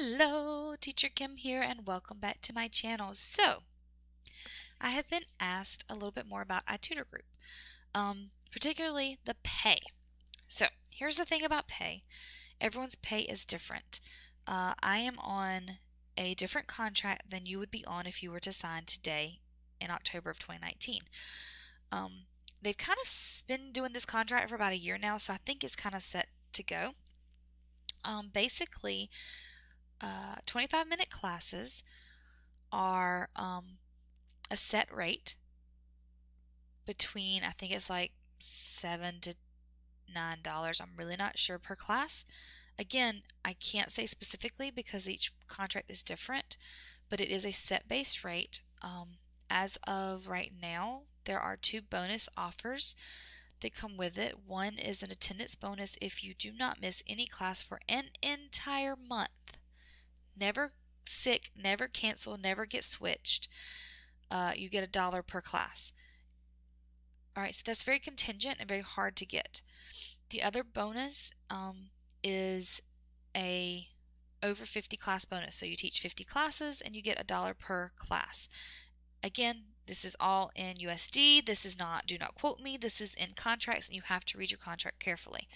Hello, Teacher Kim here, and welcome back to my channel. So, I have been asked a little bit more about iTutorGroup, particularly the pay. So, here's the thing about pay. Everyone's pay is different. I am on a different contract than you would be on if you were to sign today in October of 2019. They've kind of been doing this contract for about a year now, so I think it's kind of set to go. Basically, 25-minute classes are a set rate between, I think it's like $7 to $9. I'm really not sure per class. Again, I can't say specifically because each contract is different, but it is a set base rate. As of right now, there are 2 bonus offers that come with it. One is an attendance bonus if you do not miss any class for an entire month. Never sick, never cancel, never get switched. You get $1 per class. Alright, so that's very contingent and very hard to get. The other bonus is a over 50 class bonus. So you teach 50 classes and you get $1 per class. Again, this is all in USD. This is not, do not quote me. This is in contracts and you have to read your contract carefully.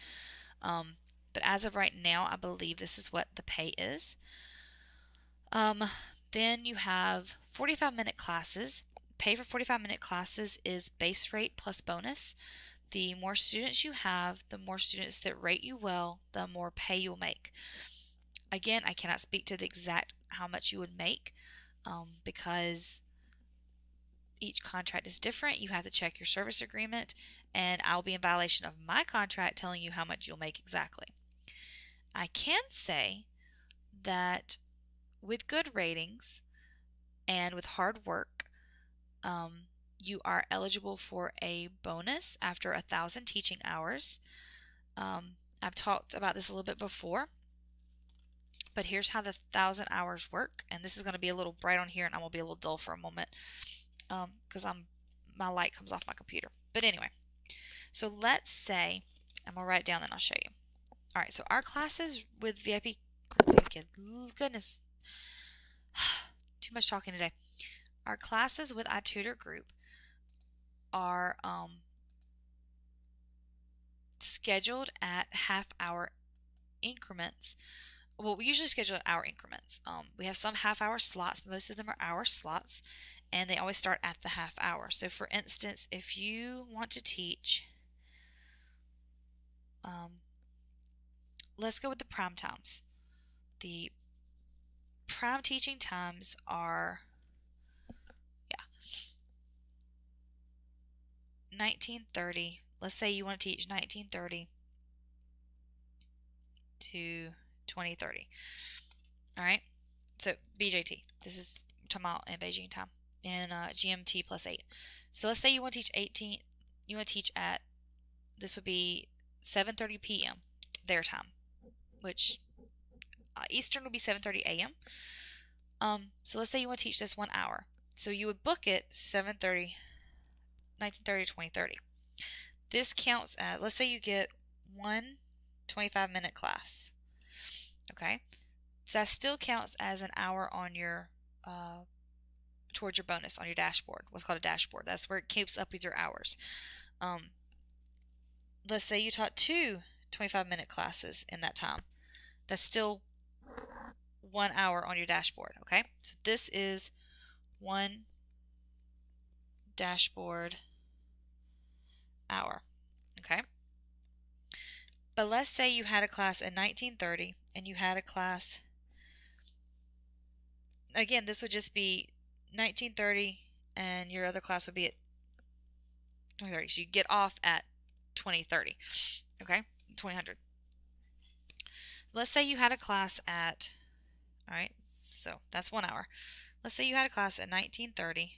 But as of right now, I believe this is what the pay is. Then you have 45-minute classes. Pay for 45-minute classes is base rate plus bonus. The more students you have, the more students that rate you well, the more pay you'll make. Again, I cannot speak to the exact how much you would make because each contract is different. You have to check your service agreement, and I'll be in violation of my contract telling you how much you'll make exactly. I can say that with good ratings and with hard work, you are eligible for a bonus after 1,000 teaching hours. I've talked about this a little bit before, but here's how the 1,000 hours work. And this is going to be a little bright on here, and I'm going to be a little dull for a moment because my light comes off my computer. But anyway, so let's say, I'm going to write it down, then I'll show you. All right, so our classes with VIPKid, goodness, too much talking today. Our classes with iTutorGroup are scheduled at half-hour increments. Well, we usually schedule at hour increments. We have some half-hour slots, but most of them are hour slots, and they always start at the half hour. So, for instance, if you want to teach, let's go with the prime times. The prime teaching times are 1930. Let's say you want to teach 1930 to 2030. All right. So BJT. This is tomorrow in Beijing time in GMT +8. So let's say you want to teach You want to teach at, this would be 7:30 p.m. their time, which Eastern would be 7:30 a.m. So let's say you want to teach this 1 hour. So you would book it 1930 to 2030. This counts as, let's say you get one 25-minute class. Okay, so that still counts as an hour on your towards your bonus on your dashboard. What's called a dashboard. That's where it keeps up with your hours. Let's say you taught 2 25-minute classes in that time. That's still 1 hour on your dashboard. Okay, so this is 1 dashboard hour. Okay, but let's say you had a class at 1930 and you had a class, again, this would just be 1930 and your other class would be at 2030. So you get off at 2030. Okay, 2000. Let's say you had a class at, all right, so that's 1 hour. Let's say you had a class at 1930.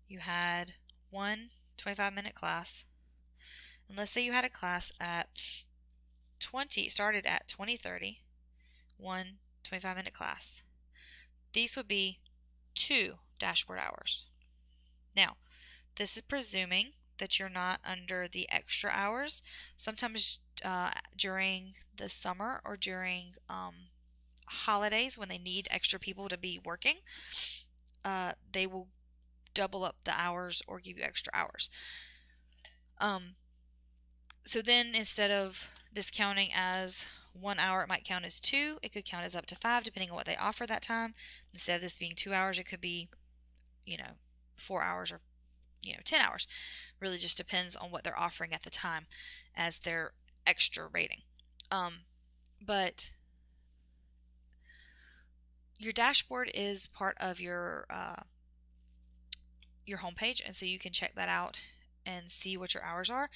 You had one 25-minute class. And let's say you had a class at started at 2030, one 25-minute class. These would be 2 dashboard hours. Now, this is presuming that you're not under the extra hours. Sometimes during the summer or during holidays when they need extra people to be working, they will double up the hours or give you extra hours. So then instead of this counting as 1 hour, it might count as 2. It could count as up to 5 depending on what they offer that time. Instead of this being 2 hours, it could be, 4 hours or 10 hours. Really just depends on what they're offering at the time as their extra rating. But your dashboard is part of your homepage, and so you can check that out and see what your hours are.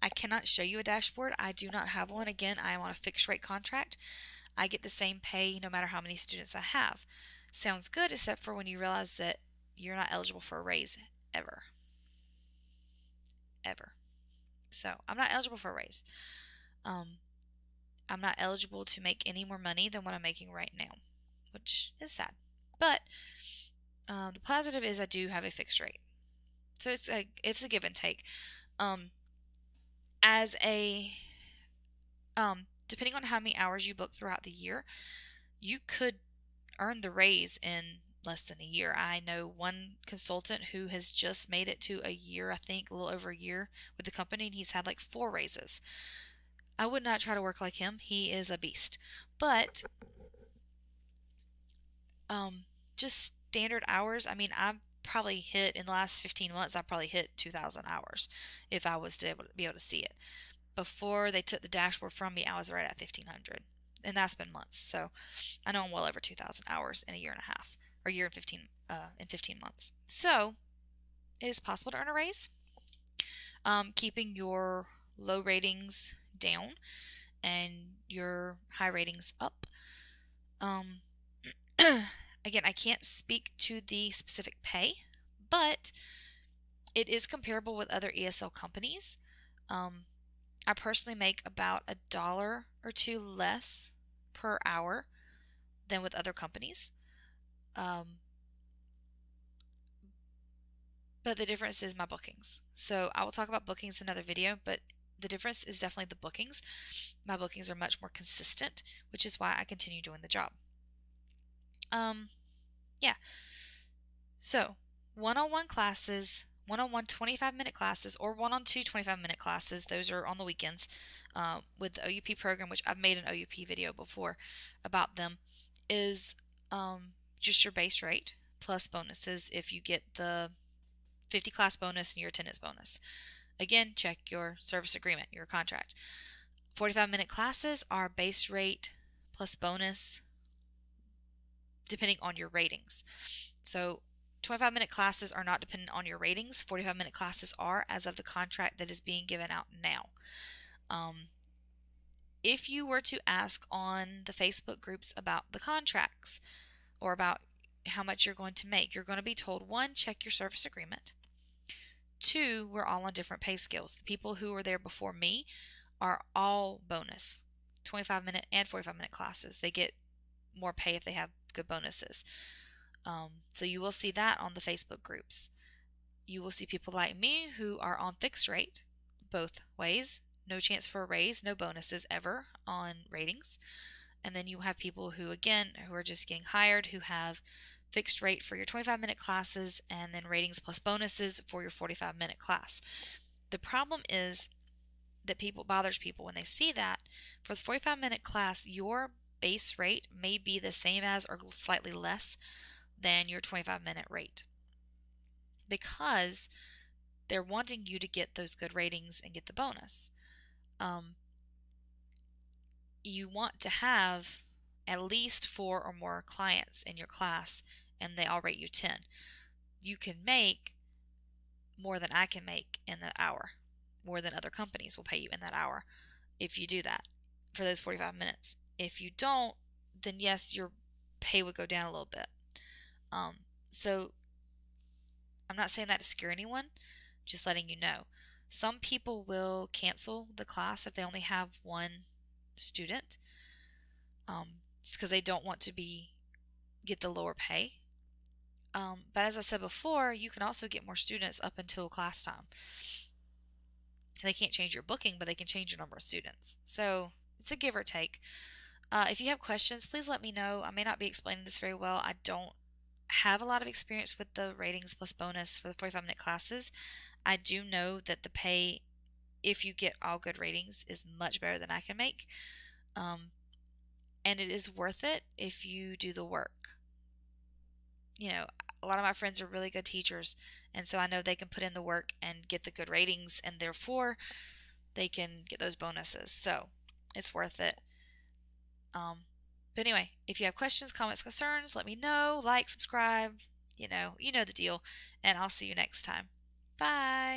I cannot show you a dashboard. I do not have one. Again, I am on a fixed rate contract. I get the same pay no matter how many students I have. Sounds good, except for when you realize that you're not eligible for a raise ever. So I'm not eligible for a raise. I'm not eligible to make any more money than what I'm making right now, which is sad. But the positive is I do have a fixed rate. So it's a give and take. Depending on how many hours you book throughout the year, you could earn the raise in less than a year. I know one consultant who has just made it to a year, I think, a little over a year with the company, and he's had like 4 raises. I would not try to work like him. He is a beast. But just standard hours, I mean, I've probably hit, in the last 15 months, I've probably hit 2,000 hours if I was to be able to see it. Before they took the dashboard from me, I was right at 1,500. And that's been months. So I know I'm well over 2,000 hours in a year and a half, or a year and 15 months. So it is possible to earn a raise. Keeping your low ratings down and your high ratings up. Again, I can't speak to the specific pay, but it is comparable with other ESL companies. I personally make about $1 or $2 less per hour than with other companies. But the difference is my bookings. So I will talk about bookings in another video, but the difference is definitely the bookings. My bookings are much more consistent, which is why I continue doing the job. Yeah. So, one-on-one classes, one-on-one 25-minute classes, or one-on-two 25-minute classes, those are on the weekends, with the OUP program, which I've made an OUP video before about them, is just your base rate plus bonuses if you get the 50 class bonus and your attendance bonus. Again, check your service agreement, your contract. 45-minute classes are base rate plus bonus depending on your ratings. So 25-minute classes are not dependent on your ratings. 45-minute classes are, as of the contract that is being given out now. If you were to ask on the Facebook groups about the contracts or about how much you're going to make, you're going to be told, 1, check your service agreement. 2, we're all on different pay scales. The people who were there before me are all bonus, 25-minute and 45-minute classes. They get more pay if they have good bonuses. So you will see that on the Facebook groups. You will see people like me who are on fixed rate both ways. No chance for a raise, no bonuses ever on ratings. And then you have people who, again, who are just getting hired, who have fixed rate for your 25-minute classes and then ratings plus bonuses for your 45-minute class. The problem is that bothers people when they see that for the 45-minute class, your base rate may be the same as or slightly less than your 25-minute rate, because they're wanting you to get those good ratings and get the bonus. You want to have at least 4 or more clients in your class and they all rate you 10. You can make more than I can make in that hour, more than other companies will pay you in that hour if you do that for those 45 minutes. If you don't, then yes, your pay would go down a little bit. So I'm not saying that to scare anyone, just letting you know. Some people will cancel the class if they only have 1 student. It's because they don't want to get the lower pay. But as I said before, you can also get more students up until class time. They can't change your booking, but they can change your number of students. So it's a give or take. If you have questions, please let me know. I may not be explaining this very well. I don't have a lot of experience with the ratings plus bonus for the 45-minute classes. I do know that the pay, if you get all good ratings, is much better than I can make. And it is worth it if you do the work. You know, a lot of my friends are really good teachers, and so I know they can put in the work and get the good ratings, and therefore they can get those bonuses. So it's worth it. But anyway, if you have questions, comments, concerns, let me know. Like, subscribe, you know the deal. And I'll see you next time. Bye.